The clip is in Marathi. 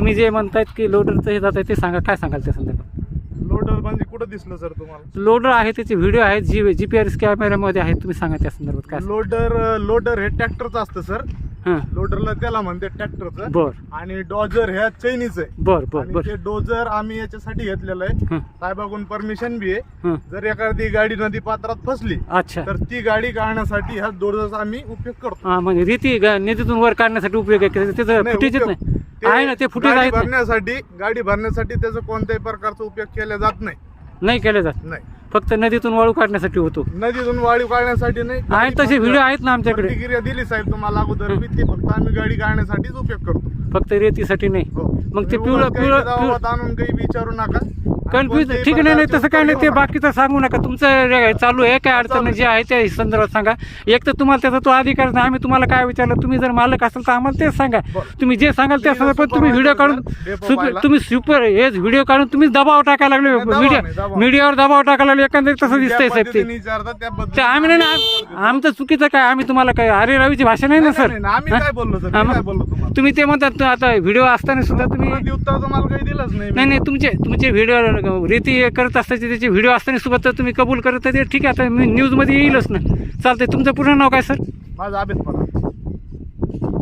तुम्ही जे म्हणतायत की लोडरचं हे जात आहे ते सांगा, काय सांगाल त्या संदर्भात? लोडर म्हणजे कुठं दिसलं सर तुम्हाला? लोडर आहे, त्याचे व्हिडिओ आहेत, जीपीआरएस कॅमेऱ्यामध्ये आहेत, तुम्ही सांगा त्या संदर्भात काय? लोडर हे ट्रॅक्टरचं असतं सर. हां, लोडरला त्याला म्हणते ट्रॅक्टरचं. बर आणि डॉजर ह्या चैनीच आहे. बर बर आणि बर. ते डोजर आम्ही याच्यासाठी घेतलेलं आहे, हं, साहेबाकडून परमिशन बी आहे. हं. जर एखादी गाडी नदी पात्रात फसली अच्छा, तर ती गाडी काढण्यासाठी ह्या डोजरचा आम्ही उपयोग करतो. हां, म्हणजे रीती नदीतून वर काढण्यासाठी उपयोग आहे, त्याचं नाही, फुटेजच उपयोग. नाही आहे ना, ते फुटेज गाडी आहेत ना? भरण्यासाठी त्याचा कोणत्याही प्रकारचा उपयोग केला जात नाही. नाही केले जात, नाही, फक्त नदीतून वाळू काढण्यासाठी होतो. नदीतून वाळू काढण्यासाठी नाही. आहे तसे व्हिडिओ आहेत ना आमच्याकडे. प्रतिक्रिया दिली साहेब तुम्हाला अगोदर बी, ती फक्त आम्ही गाडी काढण्यासाठीच उपयोग करतो. फक्त रेतीसाठी नाही. हो. मग ते तुम्ही पिवळं उगाच काही पिवळं गावात आणून काही विचारू नका. कन्फ्युज, कोणत्याही ठीक आहे, नाही प्रकारचे तसं काय नाही, ते उपयोग बाकीचं सांगू नका. तुमचं चालू आहे काय अडचण जे आहे त्या संदर्भात सांगा. एक तर तुम्हाला त्याचा तो अधिकार नाही, आम्ही तुम्हाला काय विचारलं, तुम्ही जर मालक असाल तर आम्हाला तेच सांगा. बरं. तुम्ही जे सांगाल त्या मी संदर्भात तुम्ही व्हिडिओ काढून डेपो पाहिला. तुम्ही सुपर हेच व्हिडिओ काढून तुम्ही दबाव टाकायला लागले, नाही, दबाव नाही, दबाव. मीडियावर दबाव टाकायला लागले, एकंदरीत तसं दिसतंय साहेब ते. ते आम्ही नाही ना, आमचं चुकीचं काय, आम्ही तुम्हाला काय अरे रवीची भाषा नाही ना सर. आम्ही काय बोललो सर? हा, मी काय मग बोललो तुम्हाला? तुम्ही ते म्हणतात आता व्हिडिओ असताना सुद्धा तुम्ही उत्तर तुम्हाला काही दिलंच नाही. नाही तुमचे व्हिडिओ रीती करत असताना त्याचे व्हिडिओ असताना सुद्धा तर तुम्ही कबूल करत आहे, ते ठीक आहे, आता मी न्यूजमध्ये येईलच ना, चालतंय. तुमचं पूर्ण नाव काय सर? माझा अभेद पडा.